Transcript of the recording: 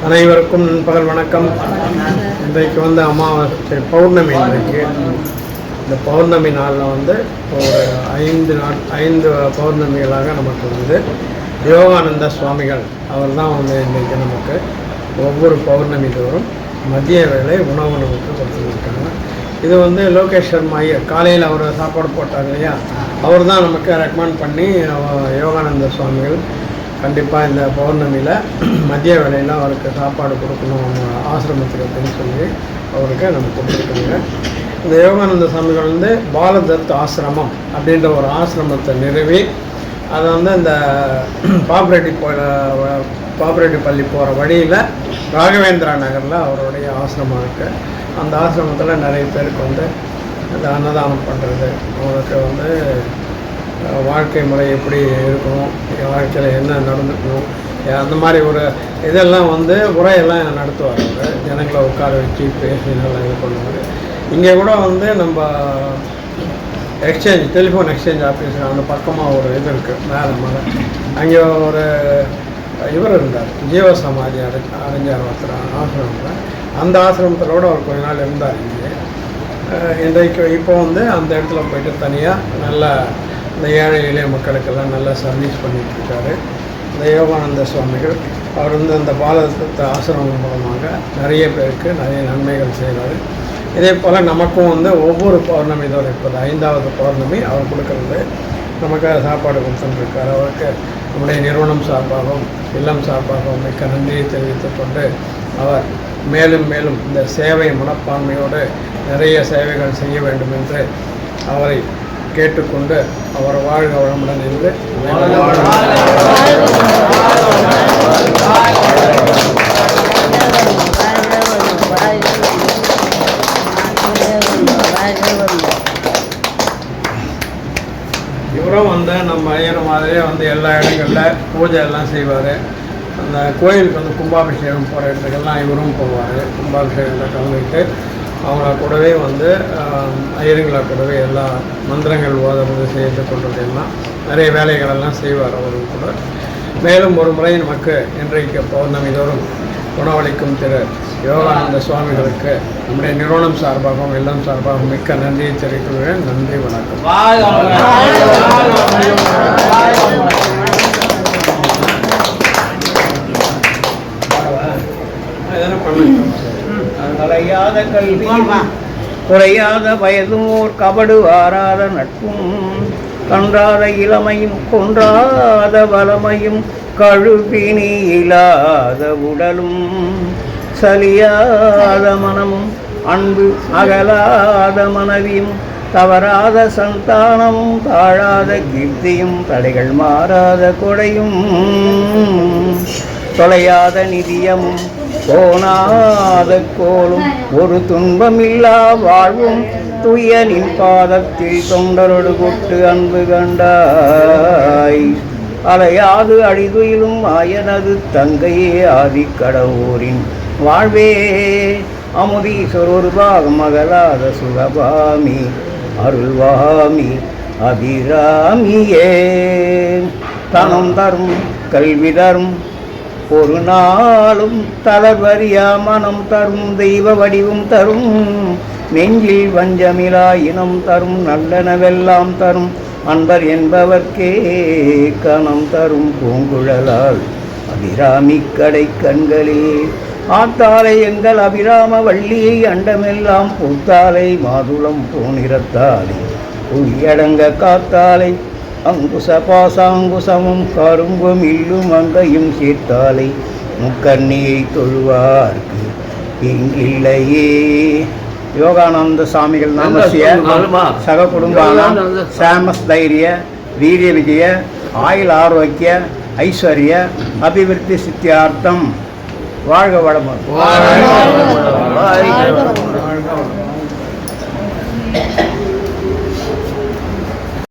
அனைவருக்கும் நண்பகல் வணக்கம். இன்றைக்கு வந்து அமாவாசை பௌர்ணமி. இன்றைக்கு இந்த பௌர்ணமி நாளில் வந்து ஒரு 5 பௌர்ணமிகளாக நமக்கு வந்து யோகானந்த சுவாமிகள் அவர் தான் வந்து இன்றைக்கு நமக்கு ஒவ்வொரு பௌர்ணமி தோறும் மதிய வேளை உணவு நமக்கு கொடுத்துருக்காங்க. இது வந்து லோகேஷ் சர்மா காலையில் அவர் சாப்பாடு போட்டார் இல்லையா, அவர் தான் நமக்கு ரெக்கமெண்ட் பண்ணி யோகானந்த சுவாமிகள் கண்டிப்பாக இந்த பௌர்ணமியில் மதிய வேளையில் அவருக்கு சாப்பாடு கொடுக்கணும் ஆசிரமத்துக்கு அப்படின்னு சொல்லி அவருக்கு நம்ம கொடுத்துருக்காங்க. இந்த யோகானந்த சுவாமிகள் வந்து பாலதத் ஆசிரமம் அப்படின்ற ஒரு ஆசிரமத்தை நிறுவி அதை வந்து இந்த பாப்பரெட்டி பள்ளி போகிற வழியில் ராகவேந்திரா நகரில் அவருடைய ஆசிரமம் இருக்குது. அந்த ஆசிரமத்தில் நிறைய பேருக்கு வந்து இந்த அன்னதானம் பண்ணுறது, அவங்களுக்கு வந்து வாழ்க்கை முறை எப்படி இருக்கணும், வாழ்க்கையில் என்ன நடந்துக்கணும், அந்த மாதிரி ஒரு இதெல்லாம் வந்து உரையெல்லாம் நடத்துவார். அவர் ஜனங்களை உட்கார வச்சு பேசி நல்லா இது பண்ணுவார். இங்கே கூட வந்து நம்ம டெலிஃபோன் எக்ஸ்சேஞ்ச் ஆஃபீஸ் அந்த பக்கமாக ஒரு இது இருக்குது மேலே அங்கே ஒரு இவர் இருந்தார், ஜீவசமாதி அறிஞர் ஒருத்தர் ஆசிரமத்தில். அந்த ஆசிரமத்திலோடு அவர் கொஞ்ச நாள் இருந்தார் இங்கே. இன்றைக்கு இப்போ வந்து அந்த இடத்துல போய்ட்டு தனியாக நல்ல இந்த ஏழை எளிய மக்களுக்கெல்லாம் நல்லா சர்வீஸ் பண்ணிகிட்ருக்காரு இந்த யோகானந்த சுவாமிகள். அவர் வந்து அந்த பாலதத்த ஆசிரமம் மூலமாக நிறைய பேருக்கு நிறைய நன்மைகள் செய்கிறார். இதே போல் நமக்கும் வந்து ஒவ்வொரு பௌர்ணமி தோறும் இப்போது 5வது பௌர்ணமி அவர் கொடுக்கறது நமக்கு சாப்பாடு கொடுத்துருக்கார். அவருக்கு நம்முடைய நிறுவனம் சார்பாகவும் இல்லம் சார்பாகவும் மிக்க நன்றியை தெரிவித்து கொண்டு அவர் மேலும் மேலும் இந்த சேவை மனப்பான்மையோடு நிறைய சேவைகள் செய்ய வேண்டும் என்று அவரை கேட்டுக்கொண்டு அவர் வாழ்க வளமுடன் என்று இவரும் வந்து நம்ம ஐயர் மாதிரியே வந்து எல்லா இடங்களில் பூஜை எல்லாம் செய்வார். அந்த கோயிலுக்கு வந்து கும்பாபிஷேகம் போகிற இடத்துக்கெல்லாம் இவரும் போவார். கும்பாபிஷேகத்தில் கலந்துக்கிட்டு அவங்கள கூடவே வந்து ஐயருங்களை கூடவே எல்லா மந்திரங்கள் ஓதுறது செய்து கொண்டது எல்லாம் நிறைய வேலைகளெல்லாம் செய்வார் அவர்கள் கூட. மேலும் ஒரு முறை நமக்கு இன்றைக்கு பௌர்ணமி தோறும் உணவளிக்கும் திரு யோகானந்த சுவாமிகளுக்கு நம்முடைய நிறுவனம் சார்பாகவும் இல்லம் சார்பாகவும் மிக்க நன்றியை தெரிவித்துள்ளேன். நன்றி, வணக்கம். கலையாத கல்வி குறையாத வயதும் ஓர் கபடு வாராத நட்பும் கன்றாத இளமையும் கொன்றாத வளமையும் கழுபினி இல்லாத உடலும் சலியாத மனமும் அன்பு அகலாத மனைவியும் தவறாத சந்தானமும் தாழாத கீர்த்தியும் தடைகள் மாறாத கொடையும் தொலையாத நிதியமும் போனாத கோலும் ஒரு துன்பமில்லா வாழ்வும் துயனின் பாதத்தில் தொண்டரோடு கொட்டு அன்பு கண்டாய் அலையாது அழிதுயிலும் ஆயனது தங்கையே ஆதிக்கடவுரின் வாழ்வே அமுதீஸ்வரர் ஒரு பாகம் அகலாத சுகபாமி அருள்வாமி அபிராமியே தனம் தரும் கல்வி தரும் ஒரு நாளும் தளர்வறியா மனம் தரும் தெய்வ வடிவும் தரும் நெஞ்சில் வஞ்சமிலா இனம் தரும் நல்லனவெல்லாம் தரும் அன்பர் என்பவர்க்கே கணம் தரும் பூங்குழலால் அபிராமி கடை கண்களே ஆத்தாலை எங்கள் அபிராம வள்ளியை அண்டமெல்லாம் பூத்தாலை மாதுளம் பூநிறத்தாலை புலியடங்க காத்தாலை அங்குச பாசாங்குசமும் கரும்பும் இல்லும் அங்கையும் சேர்த்தாலை முக்கண்ணியை தொழுவார்க்கு எங்கில்லையே. யோகானந்த சுவாமிகள் நாமசிய சக குடும்பானம் சாமஸ்தைரிய வீரிய விஜய ஆயுள் ஆரோக்கிய ஐஸ்வர்ய அபிவிருத்தி சித்தியார்த்தம் வாழ்க வளமுடன்.